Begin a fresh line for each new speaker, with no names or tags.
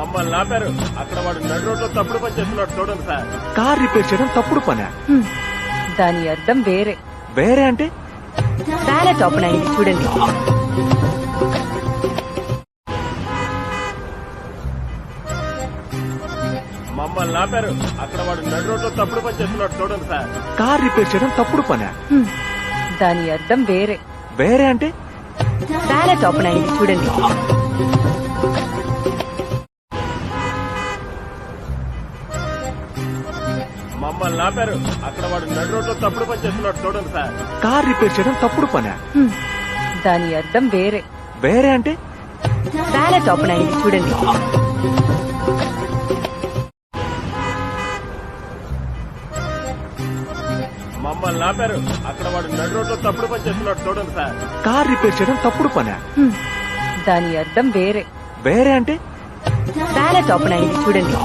మమ్మల్ని ఆపారు. అక్కడ వాడు నడు రోడ్లో తప్పుడు పని చేస్తున్నాడు చూడండి సార్.
కార్ రిపేర్ చేయడం తప్పుడు పనా?
దాని అర్థం వేరే.
వేరే అంటే?
బ్యాలెట్ ఓపెన్ అయింది చూడండి.
మమ్మల్ని ఆపారు. అక్కడ వాడు నడు రోడ్లో తప్పుడు పని చేస్తున్నాడు చూడండి సార్.
కార్ రిపేర్ చేయడం తప్పుడు పనా?
దాని అర్థం వేరే.
వేరే అంటే?
బ్యాలెట్ ఓపెన్ అయింది చూడండి.
మమ్మల్ని ఆపారు. అక్కడ వాడు నడు రోడ్లో తప్పుడు పని చేస్తున్నాడు చూడండి సార్.
కార్ రిపేర్ చేయడం తప్పుడు పనా?
దాని అర్థం వేరే.
వేరే అంటే?
బ్యాలెట్ ఓపెన్ అయింది చూడండి.
మమ్మల్ని ఆపారు. అక్కడ వాడు నడు రోడ్లో తప్పుడు పని చేస్తున్నాడు చూడండి సార్.
కార్ రిపేర్ చేయడం తప్పుడు పనా?
దాని అర్థం వేరే.
వేరే అంటే?
బ్యాలెట్ ఓపెన్ అయింది చూడండి.